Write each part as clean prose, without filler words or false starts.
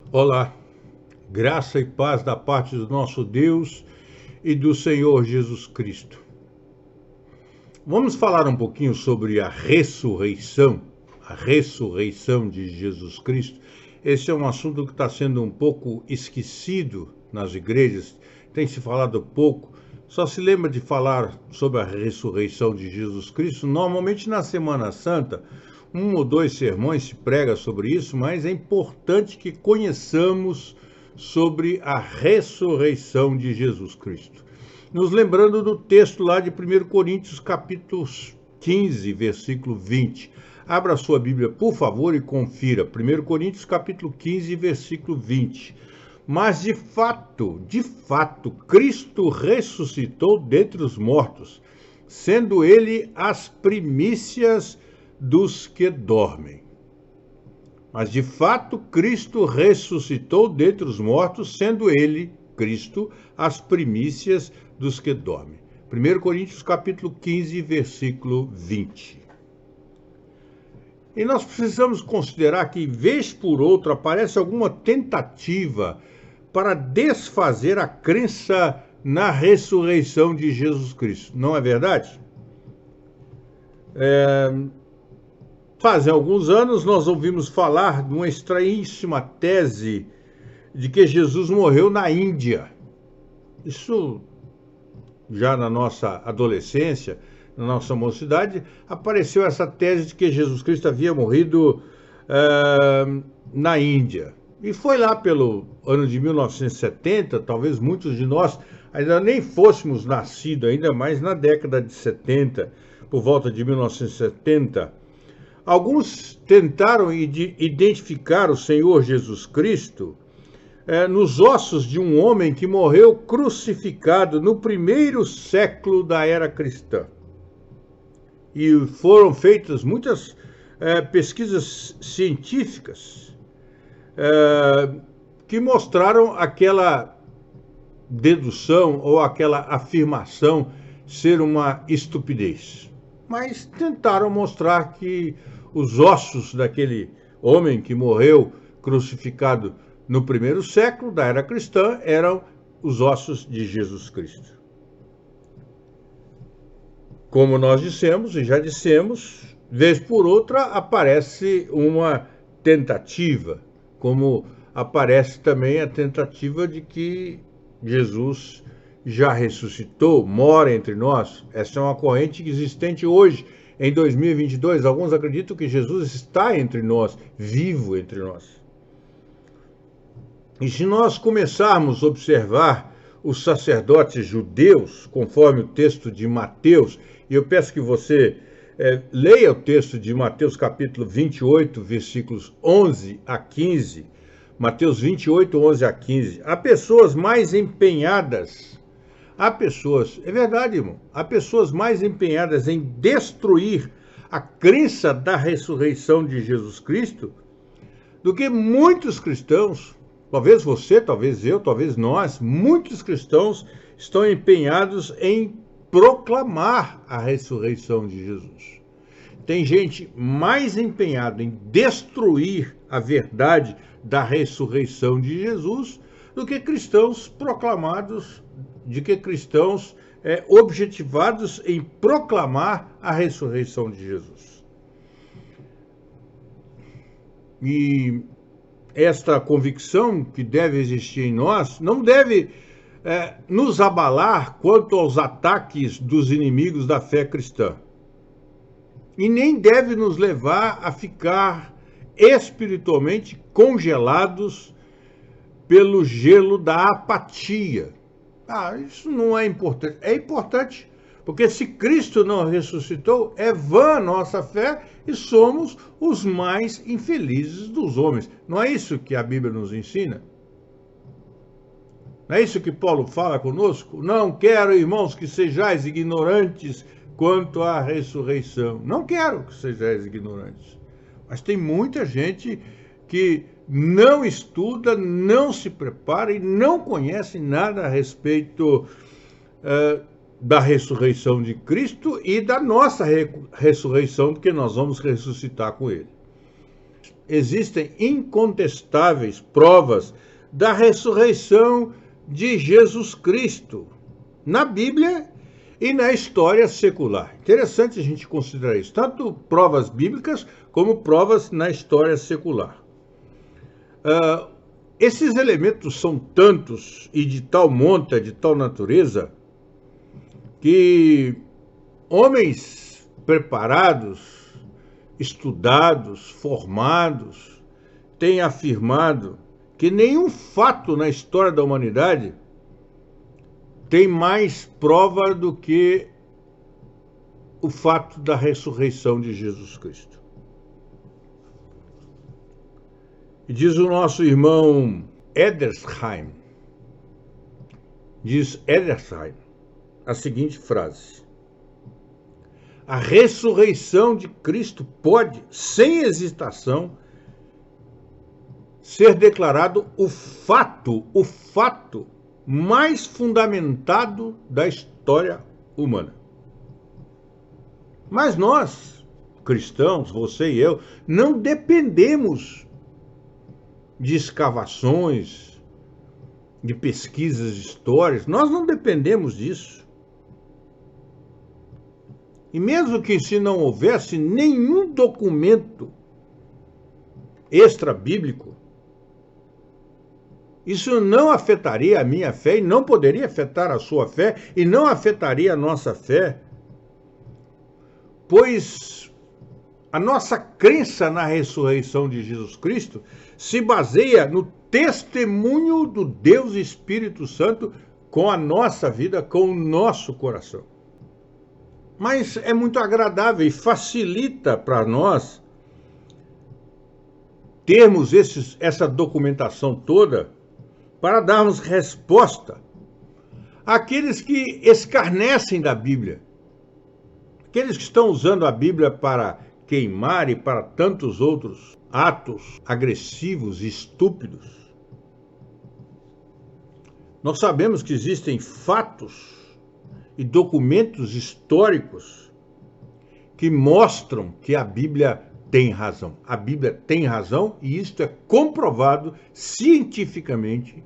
Olá, graça e paz da parte do nosso Deus e do Senhor Jesus Cristo. Vamos falar um pouquinho sobre a ressurreição de Jesus Cristo. Esse é um assunto que está sendo um pouco esquecido nas igrejas, tem se falado pouco, só se lembra de falar sobre a ressurreição de Jesus Cristo, normalmente na Semana Santa. Um ou dois sermões se prega sobre isso, mas é importante que conheçamos sobre a ressurreição de Jesus Cristo. Nos lembrando do texto lá de 1 Coríntios, capítulo 15, versículo 20. Abra a sua Bíblia, por favor, e confira. 1 Coríntios, capítulo 15, versículo 20. Mas de fato, Cristo ressuscitou dentre os mortos, sendo ele as primícias dos que dormem. Mas de fato, Cristo ressuscitou dentre os mortos, sendo ele, Cristo, as primícias dos que dormem. 1 Coríntios capítulo 15, versículo 20. E nós precisamos considerar que, vez por outra, aparece alguma tentativa para desfazer a crença na ressurreição de Jesus Cristo. Não é verdade? Fazem alguns anos nós ouvimos falar de uma estranhíssima tese de que Jesus morreu na Índia. Isso já na nossa adolescência, na nossa mocidade, apareceu essa tese de que Jesus Cristo havia morrido na Índia. E foi lá pelo ano de 1970, talvez muitos de nós ainda nem fôssemos nascidos, ainda mais na década de 70, por volta de 1970. Alguns tentaram identificar o Senhor Jesus Cristo nos ossos de um homem que morreu crucificado no primeiro século da era cristã. E foram feitas muitas pesquisas científicas que mostraram aquela dedução ou aquela afirmação ser uma estupidez. Mas tentaram mostrar que os ossos daquele homem que morreu crucificado no primeiro século da era cristã eram os ossos de Jesus Cristo. Como nós dissemos e já dissemos, vez por outra aparece uma tentativa, como aparece também a tentativa de que Jesus já ressuscitou, mora entre nós. Essa é uma corrente existente hoje, em 2022. Alguns acreditam que Jesus está entre nós, vivo entre nós. E se nós começarmos a observar os sacerdotes judeus, conforme o texto de Mateus, e eu peço que você leia o texto de Mateus capítulo 28, versículos 11 a 15, Mateus 28, 11 a 15, há pessoas mais empenhadas, é verdade, irmão, há pessoas mais empenhadas em destruir a crença da ressurreição de Jesus Cristo do que muitos cristãos. Talvez você, talvez eu, talvez nós, muitos cristãos estão empenhados em proclamar a ressurreição de Jesus. Tem gente mais empenhada em destruir a verdade da ressurreição de Jesus do que cristãos proclamados, de que cristãos objetivados em proclamar a ressurreição de Jesus. E esta convicção que deve existir em nós não deve nos abalar quanto aos ataques dos inimigos da fé cristã. E nem deve nos levar a ficar espiritualmente congelados pelo gelo da apatia. Isso não é importante. É importante, porque se Cristo não ressuscitou, é vã a nossa fé e somos os mais infelizes dos homens. Não é isso que a Bíblia nos ensina? Não é isso que Paulo fala conosco? Não quero, irmãos, que sejais ignorantes quanto à ressurreição. Não quero que sejais ignorantes. Mas tem muita gente que não estuda, não se prepara e não conhece nada a respeito da ressurreição de Cristo e da nossa ressurreição, porque nós vamos ressuscitar com ele. existem incontestáveis provas da ressurreição de Jesus Cristo na Bíblia e na história secular. Interessante a gente considerar isso, tanto provas bíblicas como provas na história secular. Esses elementos são tantos e de tal monta, de tal natureza, que homens preparados, estudados, formados, têm afirmado que nenhum fato na história da humanidade tem mais prova do que o fato da ressurreição de Jesus Cristo. E diz o nosso irmão Edersheim, a seguinte frase: a ressurreição de Cristo pode, sem hesitação, ser declarado o fato mais fundamentado da história humana. Mas nós, cristãos, você e eu, não dependemos de escavações, de pesquisas históricas, nós não dependemos disso. E mesmo que se não houvesse nenhum documento extra-bíblico, isso não afetaria a minha fé e não poderia afetar a sua fé e não afetaria a nossa fé, pois a nossa crença na ressurreição de Jesus Cristo se baseia no testemunho do Deus Espírito Santo com a nossa vida, com o nosso coração. Mas é muito agradável e facilita para nós termos essa documentação toda para darmos resposta àqueles que escarnecem da Bíblia, aqueles que estão usando a Bíblia para queimar e para tantos outros atos agressivos e estúpidos. Nós sabemos que existem fatos e documentos históricos que mostram que a Bíblia tem razão. A Bíblia tem razão e isto é comprovado cientificamente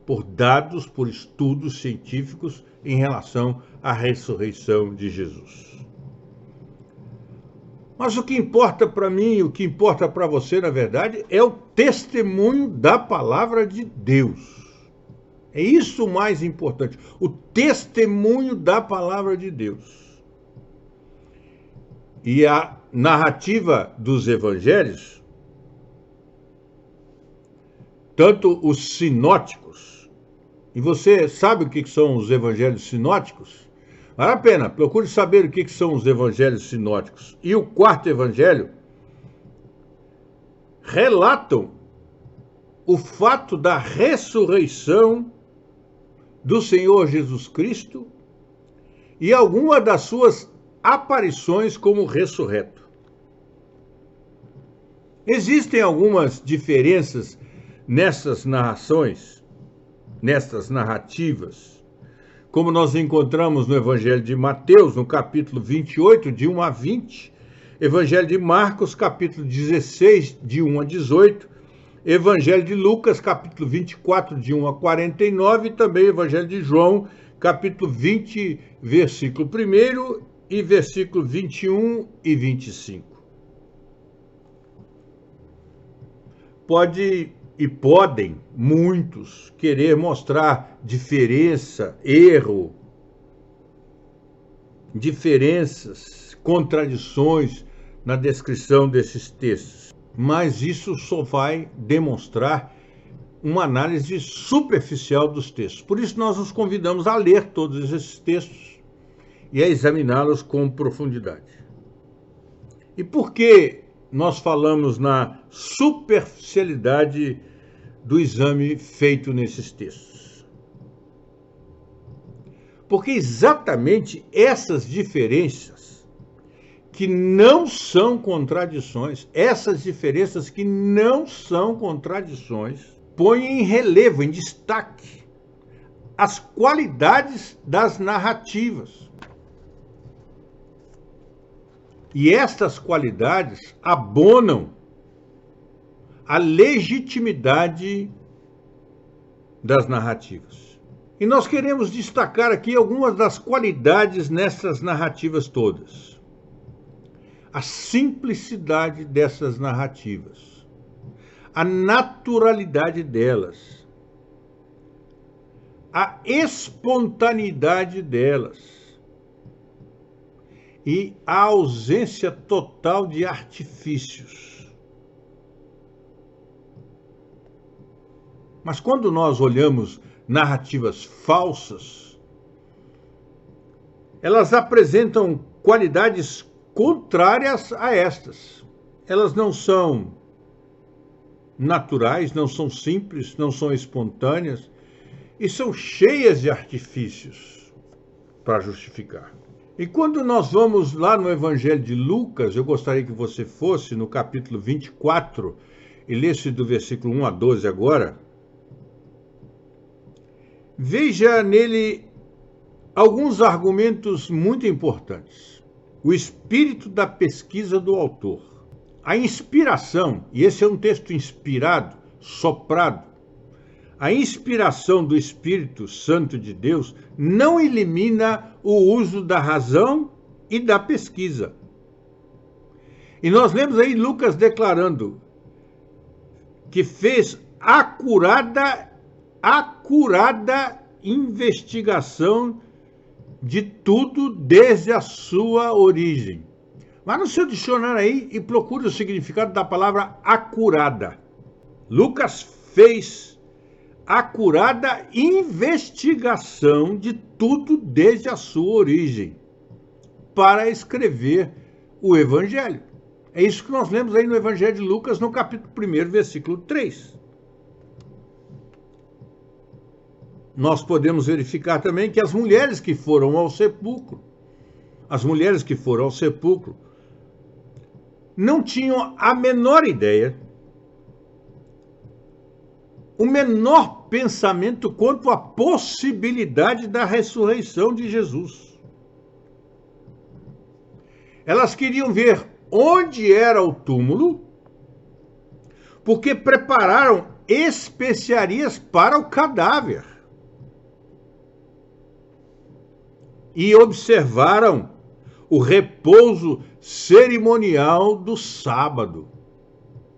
por dados, por estudos científicos em relação à ressurreição de Jesus. Mas o que importa para mim, o que importa para você, na verdade, é o testemunho da palavra de Deus. É isso o mais importante, o testemunho da palavra de Deus. E a narrativa dos evangelhos, tanto os sinóticos, e você sabe o que são os evangelhos sinóticos? Vale a pena, procure saber o que são os evangelhos sinóticos. E o quarto evangelho relatam o fato da ressurreição do Senhor Jesus Cristo e alguma das suas aparições como ressurreto. Existem algumas diferenças nessas narrações, nessas narrativas, como nós encontramos no Evangelho de Mateus, no capítulo 28, de 1 a 20, Evangelho de Marcos, capítulo 16, de 1 a 18, Evangelho de Lucas, capítulo 24, de 1 a 49, e também Evangelho de João, capítulo 20, versículo 1 e versículo 21 e 25. Podem muitos querer mostrar diferença, erro, diferenças, contradições na descrição desses textos. Mas isso só vai demonstrar uma análise superficial dos textos. Por isso nós nos convidamos a ler todos esses textos e a examiná-los com profundidade. E por que nós falamos na superficialidade do exame feito nesses textos? Porque exatamente essas diferenças que não são contradições, põem em relevo, em destaque, as qualidades das narrativas. E estas qualidades abonam a legitimidade das narrativas. E nós queremos destacar aqui algumas das qualidades nessas narrativas todas. A simplicidade dessas narrativas, a naturalidade delas, a espontaneidade delas e a ausência total de artifícios. Mas quando nós olhamos narrativas falsas, elas apresentam qualidades contrárias a estas. Elas não são naturais, não são simples, não são espontâneas e são cheias de artifícios para justificar. E quando nós vamos lá no Evangelho de Lucas, eu gostaria que você fosse no capítulo 24 e lesse do versículo 1 a 12 agora. Veja nele alguns argumentos muito importantes. O espírito da pesquisa do autor. A inspiração, e esse é um texto inspirado, soprado, a inspiração do Espírito Santo de Deus não elimina o uso da razão e da pesquisa. E nós lemos aí Lucas declarando que fez acurada investigação de tudo desde a sua origem. Vá no seu dicionário aí e procure o significado da palavra acurada. Lucas fez acurada investigação de tudo desde a sua origem para escrever o Evangelho. É isso que nós lemos aí no Evangelho de Lucas, no capítulo 1, versículo 3. Nós podemos verificar também que as mulheres que foram ao sepulcro, não tinham a menor ideia, o menor pensamento quanto à possibilidade da ressurreição de Jesus. Elas queriam ver onde era o túmulo, porque prepararam especiarias para o cadáver. E observaram o repouso cerimonial do sábado.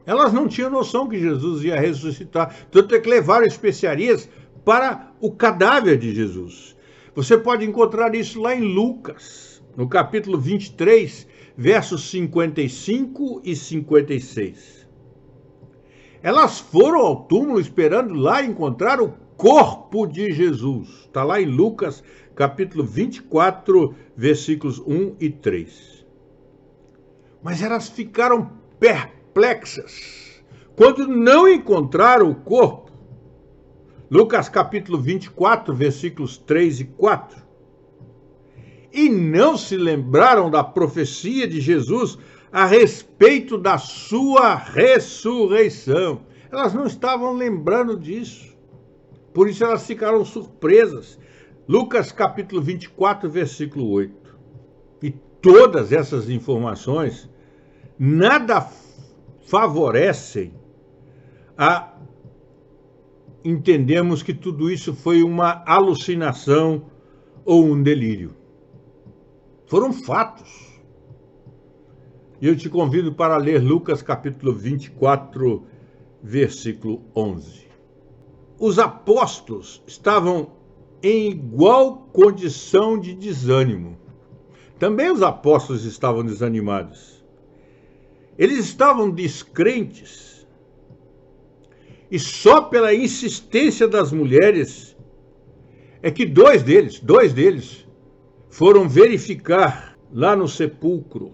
Elas não tinham noção que Jesus ia ressuscitar, tanto é que levaram especiarias para o cadáver de Jesus. Você pode encontrar isso lá em Lucas, no capítulo 23, versos 55 e 56. Elas foram ao túmulo esperando lá encontrar o corpo de Jesus. Está lá em Lucas, capítulo 24, versículos 1 e 3. Mas elas ficaram perplexas quando não encontraram o corpo. Lucas, capítulo 24, versículos 3 e 4. E não se lembraram da profecia de Jesus a respeito da sua ressurreição. Elas não estavam lembrando disso. Por isso elas ficaram surpresas. Lucas capítulo 24, versículo 8. E todas essas informações nada favorecem a entendermos que tudo isso foi uma alucinação ou um delírio. Foram fatos. E eu te convido para ler Lucas capítulo 24, versículo 11. Os apóstolos estavam em igual condição de desânimo. Também os apóstolos estavam desanimados. Eles estavam descrentes. E só pela insistência das mulheres é que dois deles foram verificar lá no sepulcro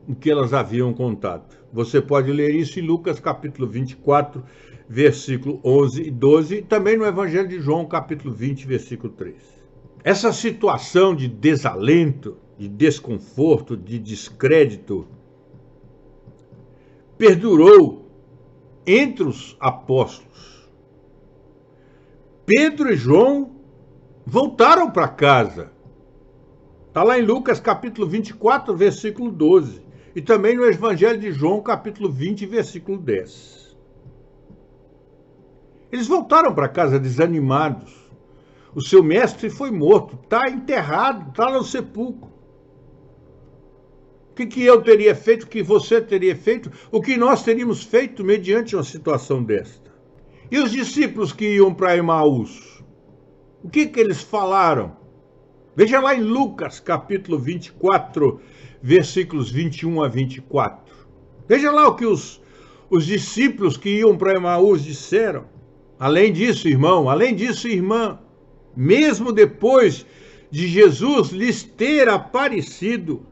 o que elas haviam contado. Você pode ler isso em Lucas capítulo 24, versículo 11 e 12, e também no Evangelho de João, capítulo 20, versículo 3. Essa situação de desalento, de desconforto, de descrédito, perdurou entre os apóstolos. Pedro e João voltaram para casa. Está lá em Lucas capítulo 24, versículo 12. e também no Evangelho de João, capítulo 20, versículo 10. Eles voltaram para casa desanimados. O seu mestre foi morto, está enterrado, está no sepulcro. O que eu teria feito, o que você teria feito, o que nós teríamos feito mediante uma situação desta? E os discípulos que iam para Emaús, o que eles falaram? Veja lá em Lucas, capítulo 24, versículos 21 a 24. Veja lá o que os discípulos que iam para Emaús disseram. Além disso, irmão, além disso, irmã, mesmo depois de Jesus lhes ter aparecido,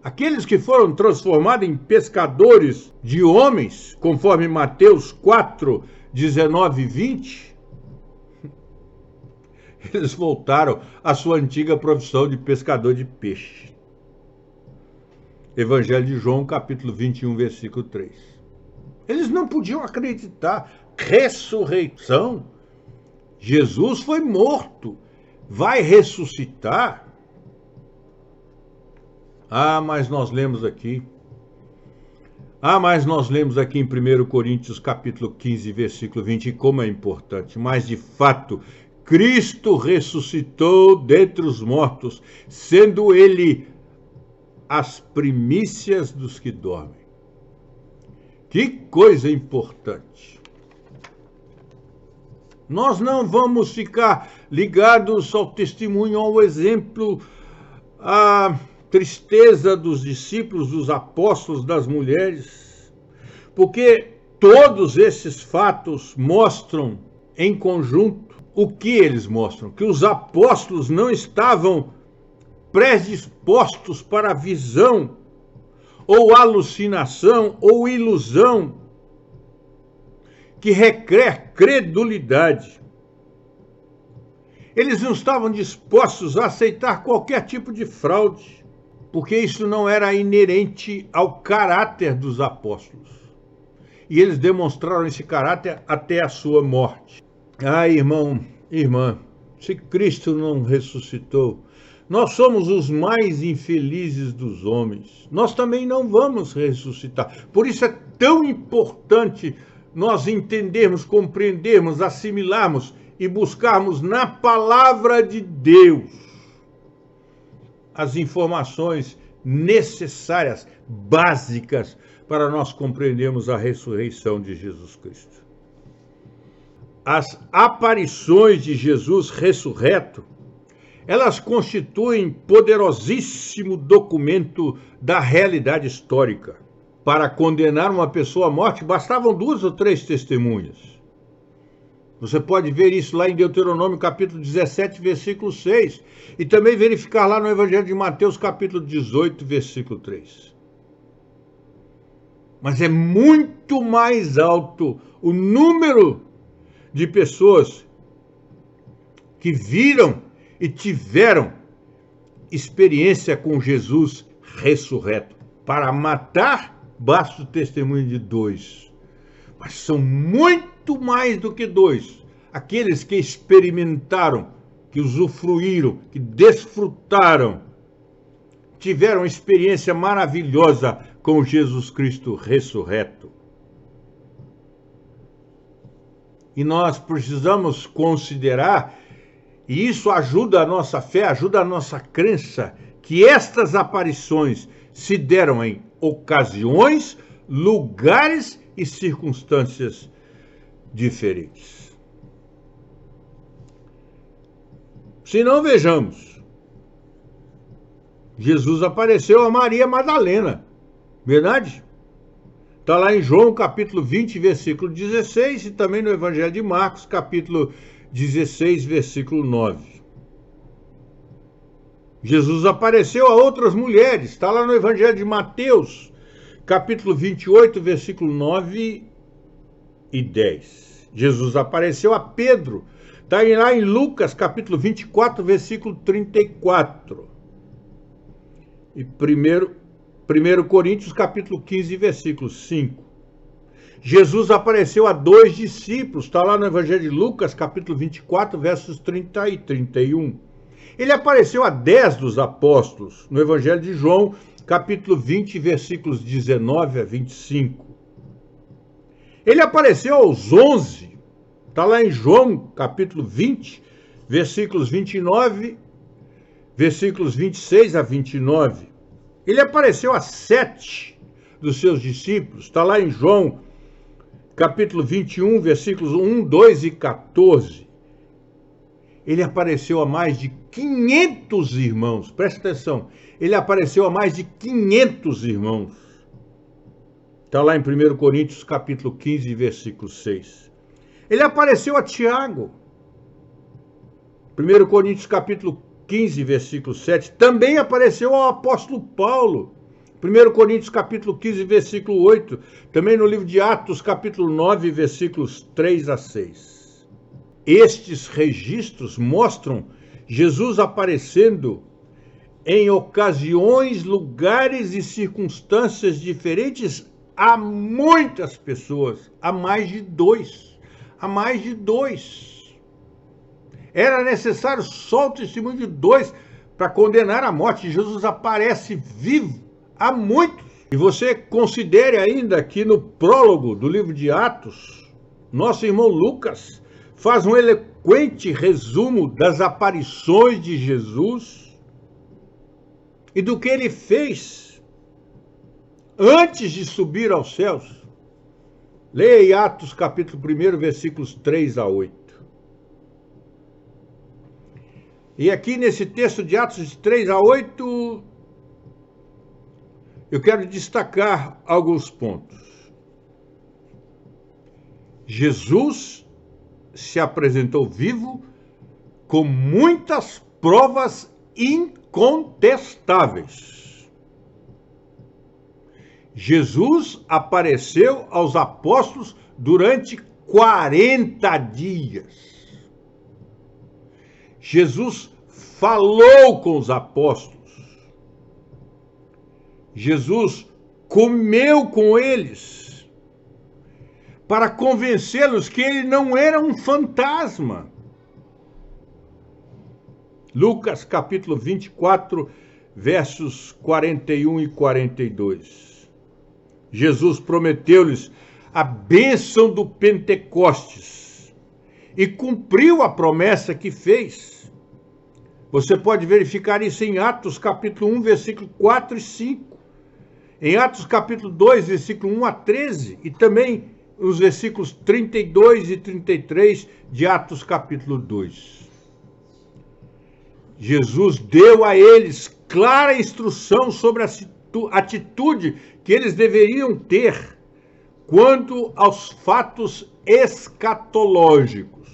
aqueles que foram transformados em pescadores de homens, conforme Mateus 4, 19 e 20, eles voltaram à sua antiga profissão de pescador de peixe. Evangelho de João, capítulo 21, versículo 3. Eles não podiam acreditar. Ressurreição? Jesus foi morto. Vai ressuscitar? Mas nós lemos aqui em 1 Coríntios capítulo 15, versículo 20, como é importante. Mas de fato, Cristo ressuscitou dentre os mortos, sendo ele as primícias dos que dormem. Que coisa importante. Nós não vamos ficar ligados ao testemunho, ao exemplo, à tristeza dos discípulos, dos apóstolos, das mulheres, porque todos esses fatos mostram em conjunto o que eles mostram, que os apóstolos não estavam predispostos para a visão, ou alucinação, ou ilusão, que requer credulidade. Eles não estavam dispostos a aceitar qualquer tipo de fraude, porque isso não era inerente ao caráter dos apóstolos. E eles demonstraram esse caráter até a sua morte. Irmão, irmã, se Cristo não ressuscitou, nós somos os mais infelizes dos homens. Nós também não vamos ressuscitar. Por isso é tão importante nós entendermos, compreendermos, assimilarmos e buscarmos na palavra de Deus as informações necessárias, básicas, para nós compreendermos a ressurreição de Jesus Cristo. As aparições de Jesus ressurreto, elas constituem poderosíssimo documento da realidade histórica. Para condenar uma pessoa à morte, bastavam 2 ou 3 testemunhas. Você pode ver isso lá em Deuteronômio, capítulo 17, versículo 6. E também verificar lá no Evangelho de Mateus, capítulo 18, versículo 3. Mas é muito mais alto o número de pessoas que viram e tiveram experiência com Jesus ressurreto. Para matar, basta o testemunho de 2. Mas são muito mais do que 2. Aqueles que experimentaram, que usufruíram, que desfrutaram, tiveram experiência maravilhosa com Jesus Cristo ressurreto. E nós precisamos considerar, e isso ajuda a nossa fé, ajuda a nossa crença, que estas aparições se deram em ocasiões, lugares e circunstâncias diferentes. Se não, vejamos. Jesus apareceu a Maria Madalena, verdade? Está lá em João, capítulo 20, versículo 16, e também no Evangelho de Marcos, capítulo 16, versículo 9. Jesus apareceu a outras mulheres, está lá no Evangelho de Mateus, capítulo 28, versículo 9 e 10. Jesus apareceu a Pedro, está lá em Lucas, capítulo 24, versículo 34. E 1 Coríntios, capítulo 15, versículo 5. Jesus apareceu a 2 discípulos, está lá no Evangelho de Lucas, capítulo 24, versos 30 e 31. Ele apareceu a 10 dos apóstolos, no Evangelho de João, capítulo 20, versículos 19 a 25. Ele apareceu aos 11, está lá em João, capítulo 20, versículos 29, versículos 26 a 29. Ele apareceu a 7 dos seus discípulos, está lá em João, capítulo 21, versículos 1, 2 e 14. Ele apareceu a mais de 500 irmãos, presta atenção, ele apareceu a mais de 500 irmãos. Está lá em 1 Coríntios, capítulo 15, versículo 6. Ele apareceu a Tiago, 1 Coríntios, capítulo 15, versículo 7. Também apareceu ao apóstolo Paulo, 1 Coríntios, capítulo 15, versículo 8. Também no livro de Atos, capítulo 9, versículos 3 a 6. Estes registros mostram Jesus aparecendo em ocasiões, lugares e circunstâncias diferentes a muitas pessoas, a mais de dois. Era necessário só o testemunho de 2 para condenar a morte. Jesus aparece vivo a muitos. E você considere ainda que no prólogo do livro de Atos, nosso irmão Lucas faz um eloquente resumo das aparições de Jesus e do que ele fez antes de subir aos céus. Leia Atos capítulo 1, versículos 3 a 8. E aqui nesse texto de Atos de 3 a 8, eu quero destacar alguns pontos. Jesus se apresentou vivo com muitas provas incontestáveis. Jesus apareceu aos apóstolos durante 40 dias. Jesus falou com os apóstolos. Jesus comeu com eles para convencê-los que ele não era um fantasma. Lucas capítulo 24, versos 41 e 42. Jesus prometeu-lhes a bênção do Pentecostes e cumpriu a promessa que fez. Você pode verificar isso em Atos capítulo 1, versículo 4 e 5. Em Atos capítulo 2, versículo 1 a 13. E também os versículos 32 e 33 de Atos capítulo 2. Jesus deu a eles clara instrução sobre a atitude que eles deveriam ter quanto aos fatos escatológicos.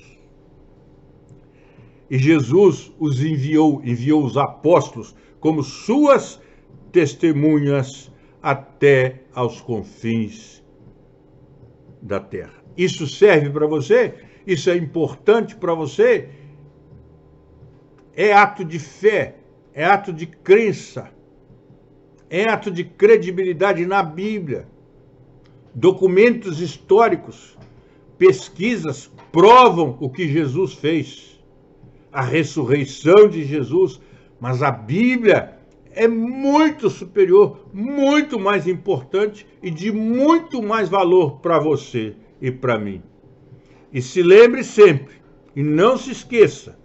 E Jesus os enviou os apóstolos como suas testemunhas até aos confins da terra. Isso serve para você? Isso é importante para você? É ato de fé, é ato de crença, é ato de credibilidade na Bíblia. Documentos históricos, pesquisas provam o que Jesus fez, a ressurreição de Jesus, mas a Bíblia é muito superior, muito mais importante e de muito mais valor para você e para mim. E se lembre sempre, e não se esqueça,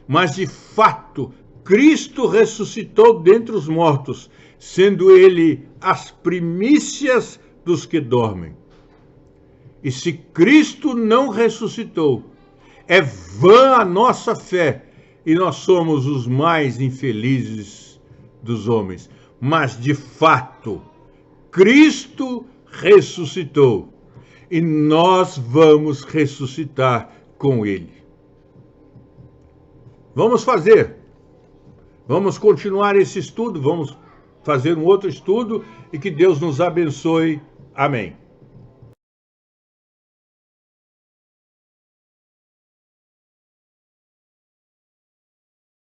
mas de fato, Cristo ressuscitou dentre os mortos, sendo ele as primícias dos que dormem. E se Cristo não ressuscitou, é vã a nossa fé, e nós somos os mais infelizes dos homens. Mas, de fato, Cristo ressuscitou, e nós vamos ressuscitar com ele. Vamos continuar esse estudo, vamos fazer um outro estudo, e que Deus nos abençoe. Amém.